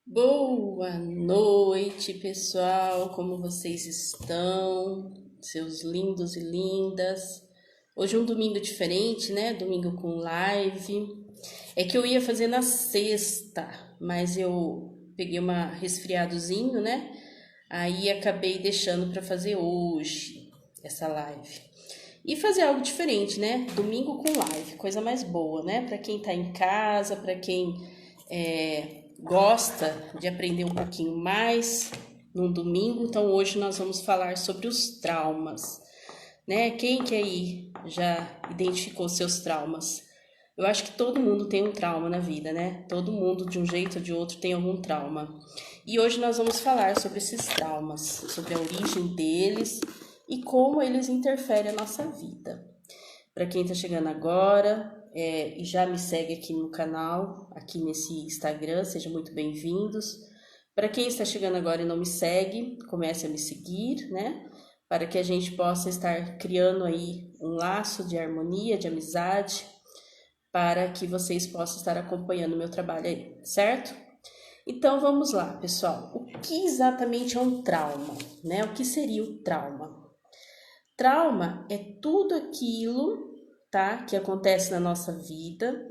Boa noite, pessoal. Como vocês estão? Seus lindos e lindas. Hoje é um domingo diferente, né? Domingo com live. É que eu ia fazer na sexta, mas eu peguei uma resfriadozinho, né? Aí acabei deixando para fazer hoje essa live. E fazer algo diferente, né? Domingo com live, coisa mais boa, né? Para quem tá em casa, para quem gosta de aprender um pouquinho mais num domingo. Então hoje nós vamos falar sobre os traumas, né? Quem que aí já identificou seus traumas? Eu acho que todo mundo tem um trauma na vida, né? Todo mundo, de um jeito ou de outro, tem algum trauma. E hoje nós vamos falar sobre esses traumas, sobre a origem deles e como eles interferem na nossa vida. Para quem está chegando agora e já me segue aqui no canal, aqui nesse Instagram, sejam muito bem-vindos. Para quem está chegando agora e não me segue, comece a me seguir, né? Para que a gente possa estar criando aí um laço de harmonia, de amizade, para que vocês possam estar acompanhando o meu trabalho aí, certo? Então vamos lá, pessoal. O que exatamente é um trauma, né? O que seria o trauma? Trauma é tudo aquilo, tá, que acontece na nossa vida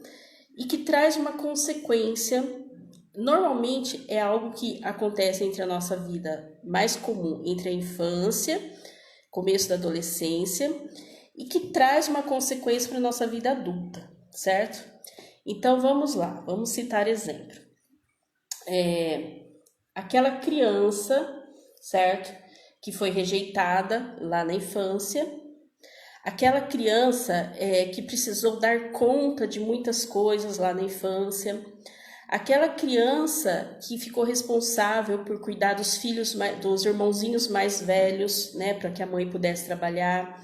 e que traz uma consequência. Normalmente é algo que acontece entre a nossa vida mais comum, entre a infância, começo da adolescência, e que traz uma consequência para a nossa vida adulta, certo? Então vamos lá, vamos citar exemplo. Aquela criança, certo? Que foi rejeitada lá na infância, aquela criança que precisou dar conta de muitas coisas lá na infância, aquela criança que ficou responsável por cuidar dos filhos, dos irmãozinhos mais velhos, né, para que a mãe pudesse trabalhar,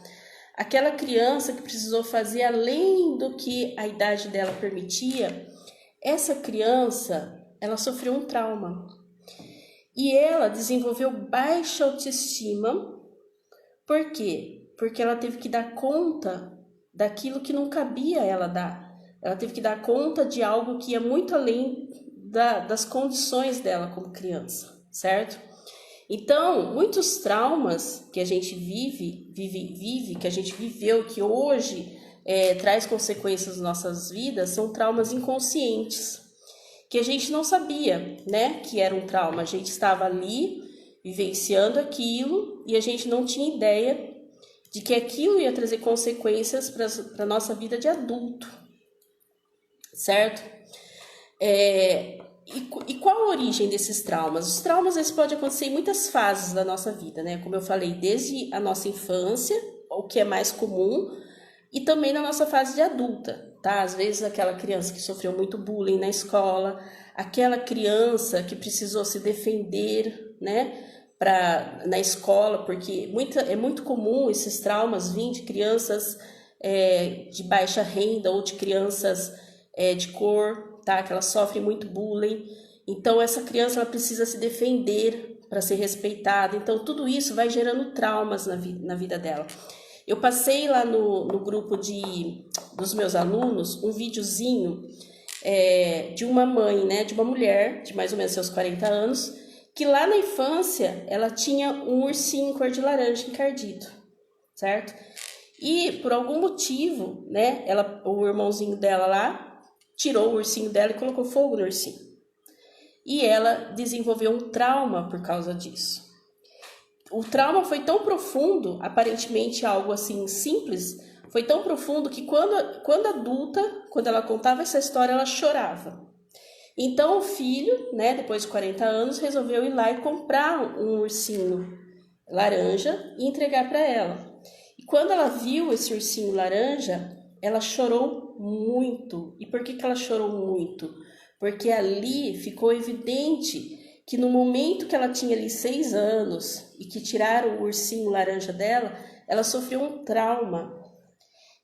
aquela criança que precisou fazer além do que a idade dela permitia, essa criança, ela sofreu um trauma. E ela desenvolveu baixa autoestima. Por quê? Porque ela teve que dar conta daquilo que não cabia ela dar. Ela teve que dar conta de algo que ia muito além das condições dela como criança, certo? Então, muitos traumas que a gente vive, que a gente viveu, que hoje traz consequências nas nossas vidas, são traumas inconscientes, que a gente não sabia, né, que era um trauma. A gente estava ali vivenciando aquilo e a gente não tinha ideia de que aquilo ia trazer consequências para a nossa vida de adulto, certo? E qual a origem desses traumas? Os traumas eles podem acontecer em muitas fases da nossa vida, né? Como eu falei, desde a nossa infância, o que é mais comum, e também na nossa fase de adulta, tá? Às vezes aquela criança que sofreu muito bullying na escola, aquela criança que precisou se defender, né? Na escola, porque é muito comum esses traumas virem de crianças de baixa renda ou de crianças de cor, tá? Que elas sofrem muito bullying. Então essa criança ela precisa se defender para ser respeitada. Então tudo isso vai gerando traumas na vida dela. Eu passei lá no grupo dos meus alunos um videozinho de uma mãe, né, de uma mulher de mais ou menos seus 40 anos, que lá na infância ela tinha um ursinho cor de laranja encardido, certo? E por algum motivo, né, o irmãozinho dela lá tirou o ursinho dela e colocou fogo no ursinho. E ela desenvolveu um trauma por causa disso. O trauma foi tão profundo, aparentemente algo assim simples, foi tão profundo que quando adulta, quando ela contava essa história, ela chorava. Então o filho, né, depois de 40 anos, resolveu ir lá e comprar um ursinho laranja e entregar para ela. E quando ela viu esse ursinho laranja, ela chorou muito. E por que ela chorou muito? Porque ali ficou evidente que no momento que ela tinha ali 6 anos e que tiraram o ursinho laranja dela, ela sofreu um trauma.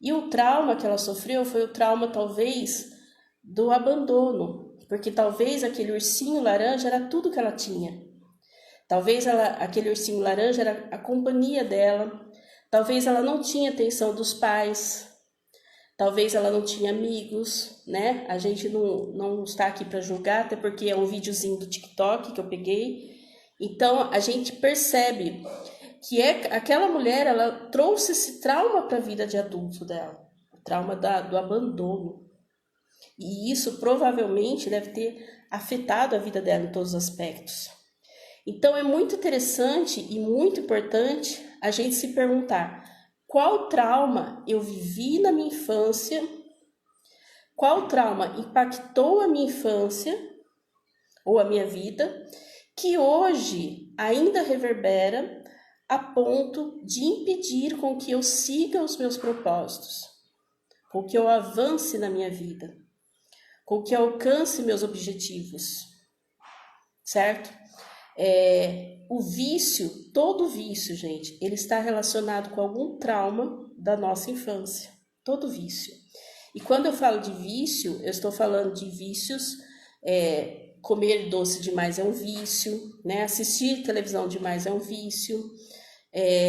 E o trauma que ela sofreu foi o trauma, talvez, do abandono. Porque talvez aquele ursinho laranja era tudo que ela tinha. Talvez aquele ursinho laranja era a companhia dela. Talvez ela não tinha atenção dos pais. talvez ela não tinha amigos, né? A gente não está aqui para julgar, até porque é um videozinho do TikTok que eu peguei. Então, a gente percebe que aquela mulher, ela trouxe esse trauma para a vida de adulto dela, o trauma do abandono. E isso provavelmente deve ter afetado a vida dela em todos os aspectos. Então é muito interessante e muito importante a gente se perguntar qual trauma eu vivi na minha infância, qual trauma impactou a minha infância ou a minha vida, que hoje ainda reverbera a ponto de impedir com que eu siga os meus propósitos, com que eu avance na minha vida, com que eu alcance meus objetivos, certo? O vício, todo vício, gente, ele está relacionado com algum trauma da nossa infância, todo vício. E quando eu falo de vício, eu estou falando de vícios, comer doce demais é um vício, né? Assistir televisão demais é um vício,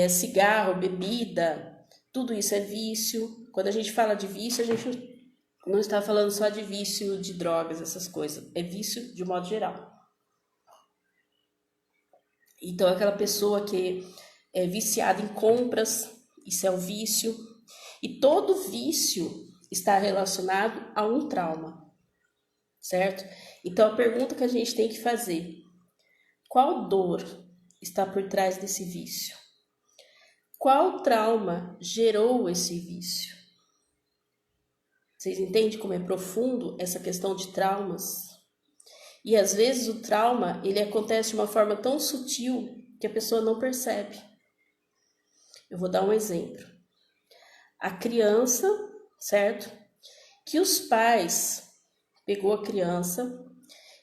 cigarro, bebida, tudo isso é vício. Quando a gente fala de vício, a gente não está falando só de vício de drogas, essas coisas, é vício de modo geral. Então, aquela pessoa que é viciada em compras, isso é o vício. E todo vício está relacionado a um trauma, certo? Então, a pergunta que a gente tem que fazer: qual dor está por trás desse vício? Qual trauma gerou esse vício? Vocês entendem como é profundo essa questão de traumas? E às vezes o trauma, ele acontece de uma forma tão sutil que a pessoa não percebe. Eu vou dar um exemplo. A criança, certo? Que os pais pegou a criança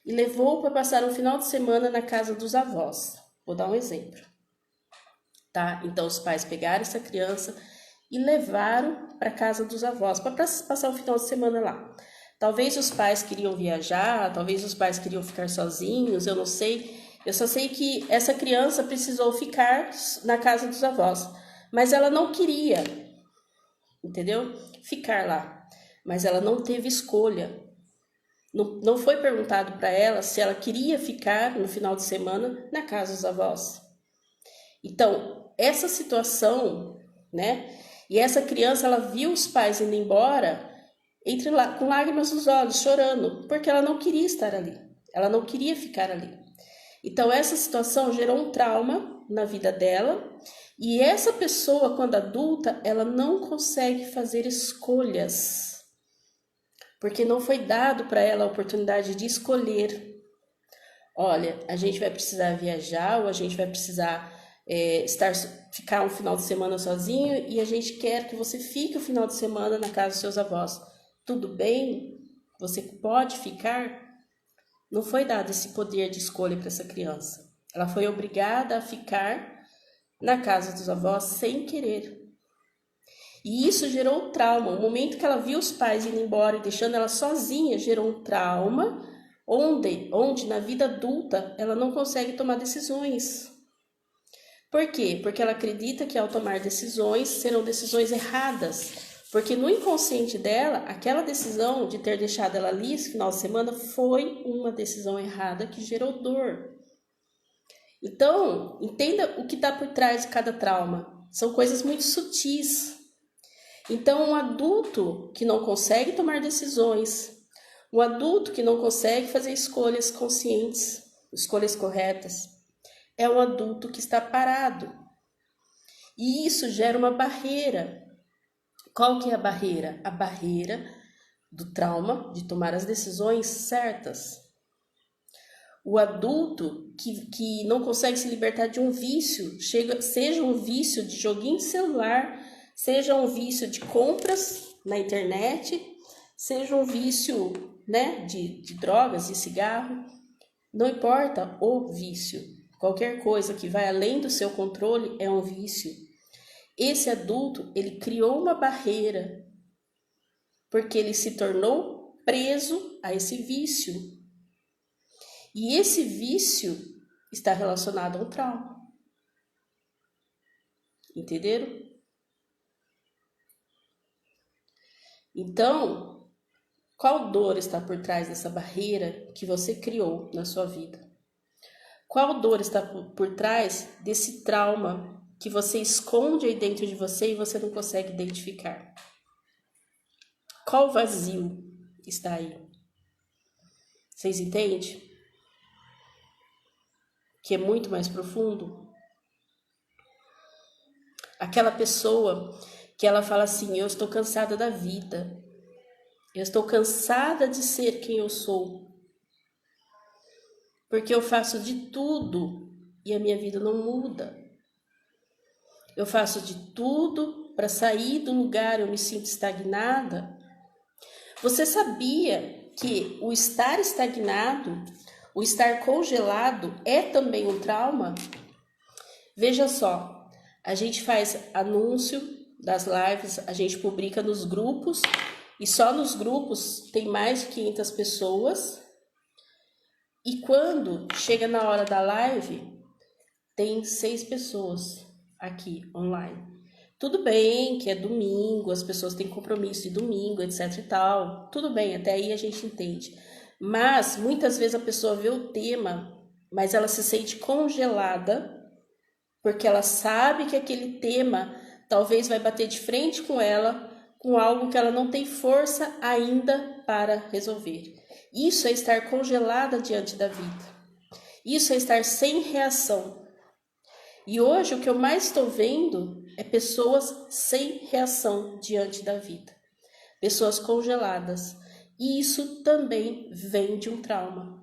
e levou para passar um final de semana na casa dos avós. Vou dar um exemplo. Tá? Então os pais pegaram essa criança e levaram para a casa dos avós para passar um final de semana lá. Talvez os pais queriam viajar, talvez os pais queriam ficar sozinhos, eu não sei. Eu só sei que essa criança precisou ficar na casa dos avós, mas ela não queria, entendeu? Ficar lá. Mas ela não teve escolha. Não foi perguntado para ela se ela queria ficar no final de semana na casa dos avós. Então, essa situação, né? E essa criança, ela viu os pais indo embora com lágrimas nos olhos, chorando, porque ela não queria estar ali, ela não queria ficar ali. Então, essa situação gerou um trauma na vida dela, e essa pessoa, quando adulta, ela não consegue fazer escolhas, porque não foi dado para ela a oportunidade de escolher. Olha, a gente vai precisar viajar, ou a gente vai precisar ficar um final de semana sozinho, e a gente quer que você fique o final de semana na casa dos seus avós. Tudo bem? Você pode ficar? Não foi dado esse poder de escolha para essa criança. Ela foi obrigada a ficar na casa dos avós sem querer. E isso gerou um trauma. O momento que ela viu os pais indo embora e deixando ela sozinha, gerou um trauma, onde na vida adulta ela não consegue tomar decisões. Por quê? Porque ela acredita que ao tomar decisões serão decisões erradas. Porque no inconsciente dela, aquela decisão de ter deixado ela ali esse final de semana foi uma decisão errada que gerou dor. Então, entenda o que está por trás de cada trauma. São coisas muito sutis. Então, um adulto que não consegue tomar decisões, um adulto que não consegue fazer escolhas conscientes, escolhas corretas, é um adulto que está parado. E isso gera uma barreira. Qual que é a barreira? A barreira do trauma de tomar as decisões certas. O adulto que não consegue se libertar de um vício, seja um vício de joguinho de celular, seja um vício de compras na internet, seja um vício, né, de drogas, de cigarro, não importa o vício. Qualquer coisa que vai além do seu controle é um vício. Esse adulto, ele criou uma barreira, porque ele se tornou preso a esse vício. E esse vício está relacionado a um trauma. Entenderam? Então, qual dor está por trás dessa barreira que você criou na sua vida? Qual dor está por trás desse trauma que você esconde aí dentro de você e você não consegue identificar? Qual vazio está aí? Vocês entendem? Que é muito mais profundo? Aquela pessoa que ela fala assim, eu estou cansada da vida. Eu estou cansada de ser quem eu sou. Porque eu faço de tudo e a minha vida não muda. Eu faço de tudo para sair do lugar, eu me sinto estagnada. Você sabia que o estar estagnado, o estar congelado é também um trauma? Veja só, a gente faz anúncio das lives, a gente publica nos grupos e só nos grupos tem mais de 500 pessoas. E quando chega na hora da live, tem 6 pessoas aqui online. Tudo bem que é domingo, as pessoas têm compromisso de domingo, etc e tal. Tudo bem, até aí a gente entende. Mas muitas vezes a pessoa vê o tema, mas ela se sente congelada, porque ela sabe que aquele tema talvez vai bater de frente com ela, com algo que ela não tem força ainda para resolver. Isso é estar congelada diante da vida. Isso é estar sem reação. E hoje o que eu mais estou vendo é pessoas sem reação diante da vida. Pessoas congeladas. E isso também vem de um trauma.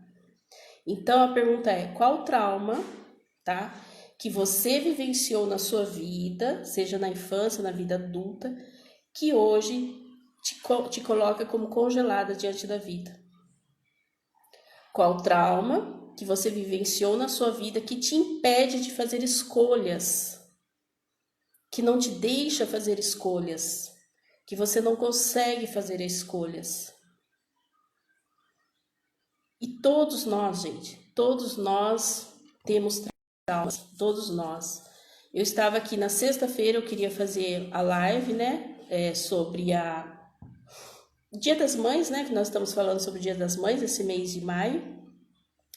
Então a pergunta é, qual trauma, tá, que você vivenciou na sua vida, seja na infância, na vida adulta, que hoje te coloca como congelada diante da vida? Qual trauma que você vivenciou na sua vida que te impede de fazer escolhas, que não te deixa fazer escolhas, que você não consegue fazer escolhas? E todos nós, gente, todos nós temos traumas, todos nós. Eu estava aqui na sexta-feira, eu queria fazer a live, né, sobre o Dia das Mães, né, que nós estamos falando sobre o Dia das Mães, esse mês de maio,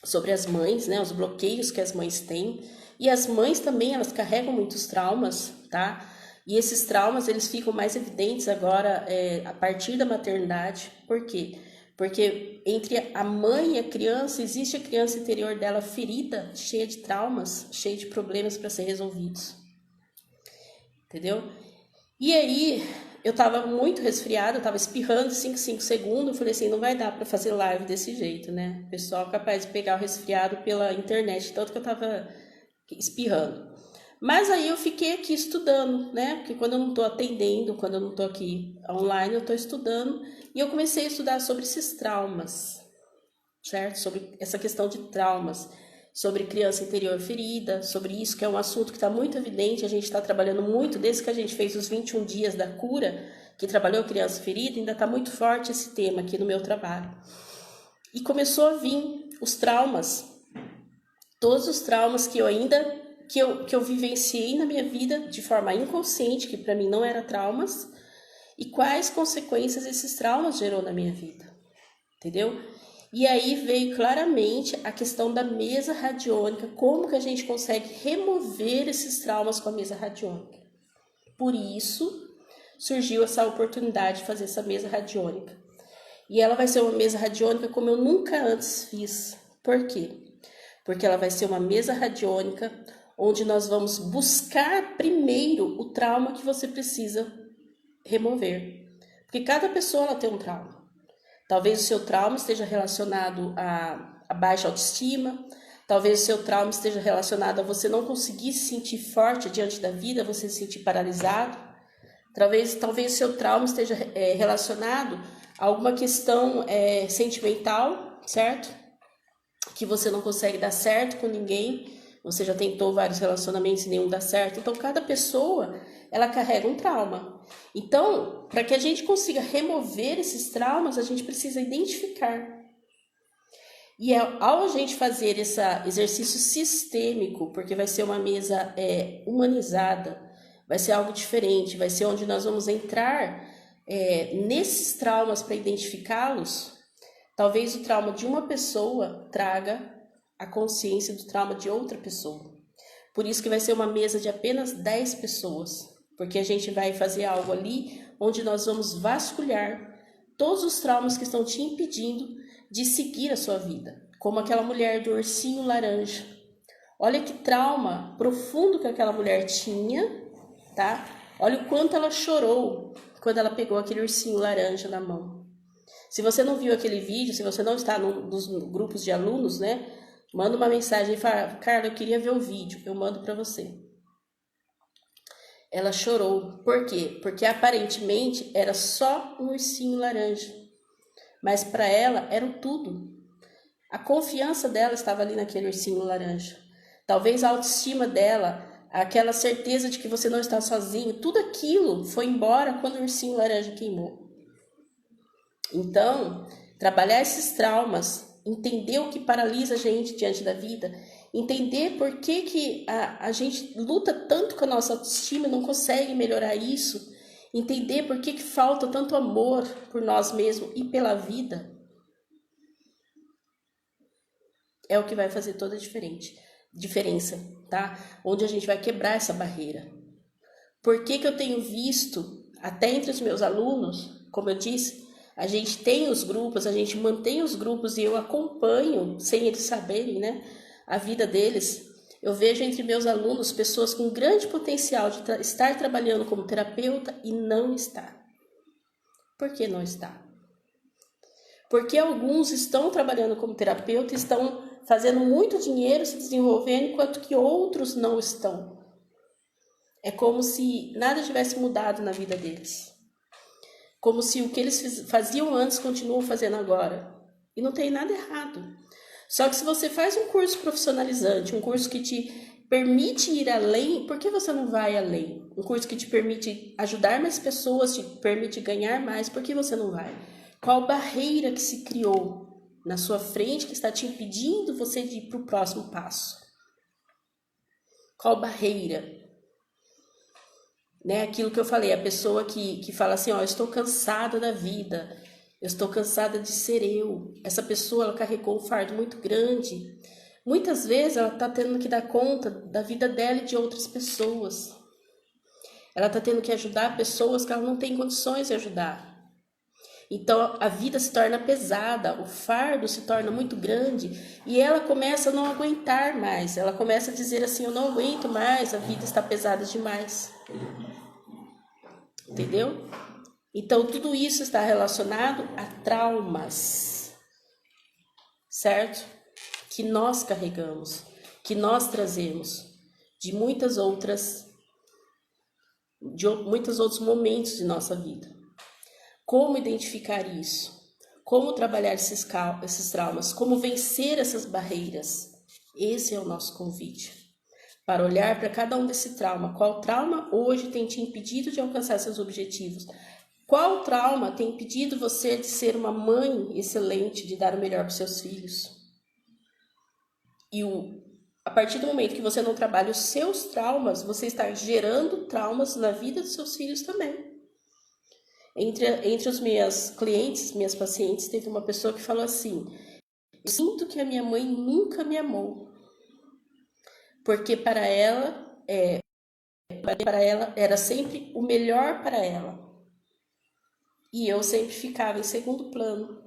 sobre as mães, né, os bloqueios que as mães têm. E as mães também, elas carregam muitos traumas, tá? E esses traumas, eles ficam mais evidentes agora a partir da maternidade. Por quê? Porque entre a mãe e a criança, existe a criança interior dela ferida, cheia de traumas, cheia de problemas para ser resolvidos. Entendeu? E aí, eu tava muito resfriada, eu tava espirrando 5 segundos, eu falei assim, não vai dar para fazer live desse jeito, né? O pessoal capaz de pegar o resfriado pela internet, tanto que eu tava espirrando. Mas aí eu fiquei aqui estudando, né? Porque quando eu não tô atendendo, quando eu não tô aqui online, eu tô estudando. E eu comecei a estudar sobre esses traumas, certo? Sobre essa questão de traumas, sobre criança interior ferida, sobre isso que é um assunto que está muito evidente, a gente está trabalhando muito, desde que a gente fez os 21 dias da cura, que trabalhou criança ferida, ainda está muito forte esse tema aqui no meu trabalho. E começou a vir os traumas, todos os traumas que eu ainda, que eu vivenciei na minha vida de forma inconsciente, que para mim não era traumas, e quais consequências esses traumas gerou na minha vida, entendeu? E aí veio claramente a questão da mesa radiônica, como que a gente consegue remover esses traumas com a mesa radiônica. Por isso, surgiu essa oportunidade de fazer essa mesa radiônica. E ela vai ser uma mesa radiônica como eu nunca antes fiz. Por quê? Porque ela vai ser uma mesa radiônica onde nós vamos buscar primeiro o trauma que você precisa remover. Porque cada pessoa ela tem um trauma. Talvez o seu trauma esteja relacionado a baixa autoestima, talvez o seu trauma esteja relacionado a você não conseguir se sentir forte diante da vida, você se sentir paralisado. Talvez o seu trauma esteja relacionado a alguma questão sentimental, certo? Que você não consegue dar certo com ninguém, você já tentou vários relacionamentos e nenhum dá certo. Então, cada pessoa, ela carrega um trauma. Então, para que a gente consiga remover esses traumas, a gente precisa identificar. E ao a gente fazer esse exercício sistêmico, porque vai ser uma mesa humanizada, vai ser algo diferente, vai ser onde nós vamos entrar nesses traumas, para identificá-los, talvez o trauma de uma pessoa traga a consciência do trauma de outra pessoa. Por isso que vai ser uma mesa de apenas 10 pessoas, porque a gente vai fazer algo ali onde nós vamos vasculhar todos os traumas que estão te impedindo de seguir a sua vida, como aquela mulher do ursinho laranja. Olha que trauma profundo que aquela mulher tinha, tá? Olha o quanto ela chorou quando ela pegou aquele ursinho laranja na mão. Se você não viu aquele vídeo, se você não está nos grupos de alunos, né? Manda uma mensagem e fala, Carla, eu queria ver o vídeo, eu mando para você. Ela chorou. Por quê? Porque aparentemente era só um ursinho laranja. Mas para ela era o tudo. A confiança dela estava ali naquele ursinho laranja. Talvez a autoestima dela, aquela certeza de que você não está sozinho, tudo aquilo foi embora quando o ursinho laranja queimou. Então, trabalhar esses traumas, entender o que paralisa a gente diante da vida, entender por que a gente luta tanto com a nossa autoestima e não consegue melhorar isso, entender por que falta tanto amor por nós mesmos e pela vida, é o que vai fazer toda a diferença, tá? Onde a gente vai quebrar essa barreira. Por que eu tenho visto, até entre os meus alunos, como eu disse, a gente tem os grupos, a gente mantém os grupos e eu acompanho, sem eles saberem, né, a vida deles. Eu vejo entre meus alunos pessoas com grande potencial de estar trabalhando como terapeuta e não está. Por que não está? Porque alguns estão trabalhando como terapeuta, estão fazendo muito dinheiro, se desenvolvendo, enquanto que outros não estão. É como se nada tivesse mudado na vida deles. Como se o que eles faziam antes continuam fazendo agora. E não tem nada errado. Só que se você faz um curso profissionalizante, um curso que te permite ir além, por que você não vai além? Um curso que te permite ajudar mais pessoas, te permite ganhar mais, por que você não vai? Qual barreira que se criou na sua frente que está te impedindo você de ir para o próximo passo? Qual barreira? Né? Aquilo que eu falei, a pessoa que fala assim, eu estou cansada da vida, eu estou cansada de ser eu. Essa pessoa, ela carregou um fardo muito grande. Muitas vezes ela está tendo que dar conta da vida dela e de outras pessoas. Ela está tendo que ajudar pessoas que ela não tem condições de ajudar. Então a vida se torna pesada, o fardo se torna muito grande e ela começa a não aguentar mais. Ela começa a dizer assim, eu não aguento mais, a vida está pesada demais. Entendeu? Então, tudo isso está relacionado a traumas, certo? Que nós carregamos, que nós trazemos de muitos outros momentos de nossa vida. Como identificar isso? Como trabalhar esses traumas? Como vencer essas barreiras? Esse é o nosso convite. Para olhar para cada um desse trauma. Qual trauma hoje tem te impedido de alcançar seus objetivos? Qual trauma tem impedido você de ser uma mãe excelente, de dar o melhor para os seus filhos? E a partir do momento que você não trabalha os seus traumas, você está gerando traumas na vida dos seus filhos também. Entre os meus clientes, minhas pacientes, teve uma pessoa que falou assim, eu sinto que a minha mãe nunca me amou. Porque para ela era sempre o melhor para ela. E eu sempre ficava em segundo plano.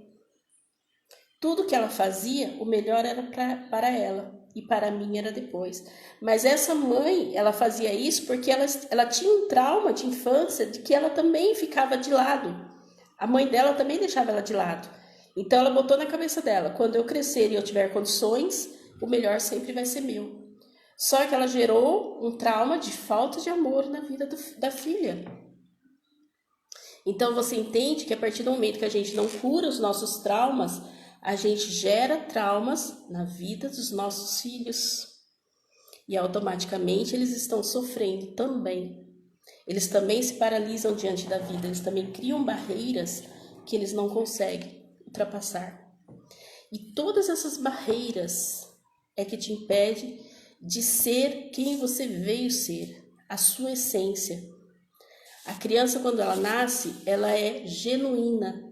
Tudo que ela fazia, o melhor era para ela. E para mim era depois. Mas essa mãe, ela fazia isso porque ela tinha um trauma de infância de que ela também ficava de lado. A mãe dela também deixava ela de lado. Então ela botou na cabeça dela, quando eu crescer e eu tiver condições, o melhor sempre vai ser meu. Só que ela gerou um trauma de falta de amor na vida da filha. Então você entende que a partir do momento que a gente não cura os nossos traumas, a gente gera traumas na vida dos nossos filhos. E automaticamente eles estão sofrendo também. Eles também se paralisam diante da vida, eles também criam barreiras que eles não conseguem ultrapassar. E todas essas barreiras é que te impede de ser quem você veio ser, a sua essência. A criança, quando ela nasce, ela é genuína.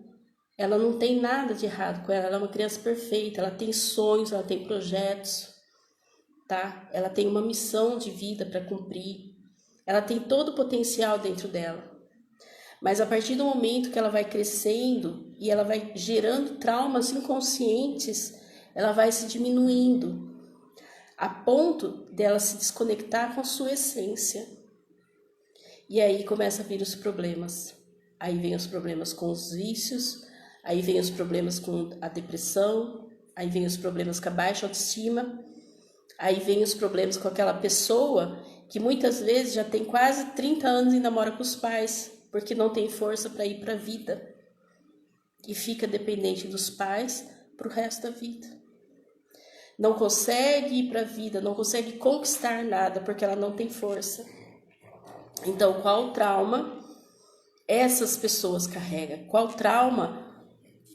Ela não tem nada de errado com ela. Ela é uma criança perfeita. Ela tem sonhos, ela tem projetos, tá? Ela tem uma missão de vida para cumprir. Ela tem todo o potencial dentro dela. Mas a partir do momento que ela vai crescendo e ela vai gerando traumas inconscientes, ela vai se diminuindo, a ponto dela se desconectar com sua essência. E aí começa a vir os problemas. Aí vem os problemas com os vícios, aí vem os problemas com a depressão, aí vem os problemas com a baixa autoestima, aí vem os problemas com aquela pessoa que muitas vezes já tem quase 30 anos e namora com os pais, porque não tem força para ir para a vida. E fica dependente dos pais para o resto da vida. Não consegue ir para a vida, não consegue conquistar nada, porque ela não tem força. Então, qual trauma essas pessoas carregam? Qual trauma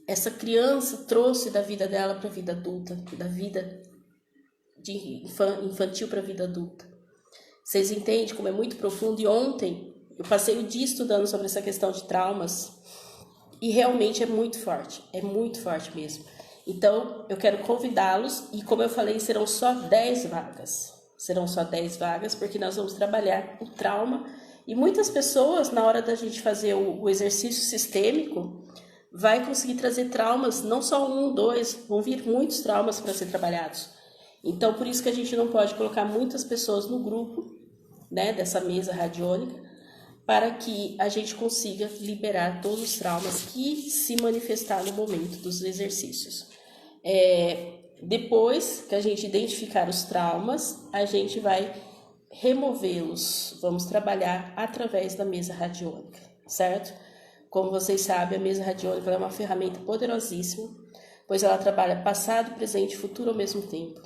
essa criança trouxe da vida dela para a vida adulta, da vida infantil para a vida adulta? Vocês entendem como é muito profundo? E ontem eu passei o dia estudando sobre essa questão de traumas e realmente é muito forte mesmo. Então, eu quero convidá-los e, como eu falei, serão só 10 vagas. Serão só 10 vagas porque nós vamos trabalhar o trauma. E muitas pessoas, na hora da gente fazer o exercício sistêmico, vai conseguir trazer traumas, não só 1, 2, vão vir muitos traumas para ser trabalhados. Então, por isso que a gente não pode colocar muitas pessoas no grupo, né, dessa mesa radiônica, para que a gente consiga liberar todos os traumas que se manifestar no momento dos exercícios. Depois que a gente identificar os traumas, a gente vai removê-los. Vamos trabalhar através da mesa radiônica, certo? Como vocês sabem, a mesa radiônica é uma ferramenta poderosíssima, pois ela trabalha passado, presente e futuro ao mesmo tempo.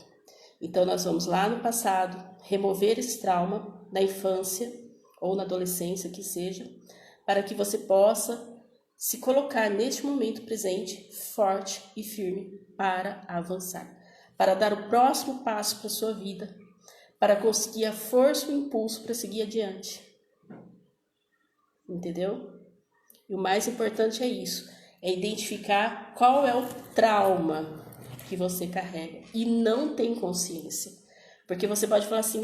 Então, nós vamos lá no passado, remover esse trauma na infância ou na adolescência, que seja, para que você possa se colocar neste momento presente, forte e firme para avançar, para dar o próximo passo para a sua vida, para conseguir a força e o impulso para seguir adiante. Entendeu? E o mais importante é isso, é identificar qual é o trauma que você carrega e não tem consciência. Porque você pode falar assim,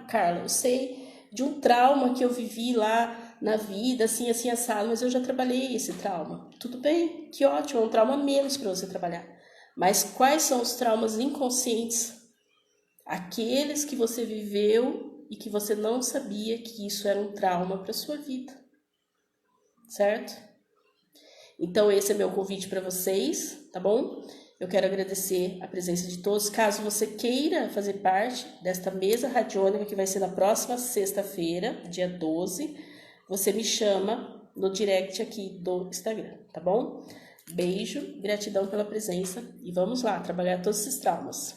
Carla, eu sei de um trauma que eu vivi lá na vida, assim, assado, mas eu já trabalhei esse trauma. Tudo bem, que ótimo, é um trauma menos para você trabalhar. Mas quais são os traumas inconscientes? Aqueles que você viveu e que você não sabia que isso era um trauma para sua vida. Certo? Então, esse é meu convite para vocês, tá bom? Eu quero agradecer a presença de todos. Caso você queira fazer parte desta mesa radiônica, que vai ser na próxima sexta-feira, dia 12, você me chama no direct aqui do Instagram, tá bom? Beijo, gratidão pela presença e vamos lá trabalhar todos esses traumas.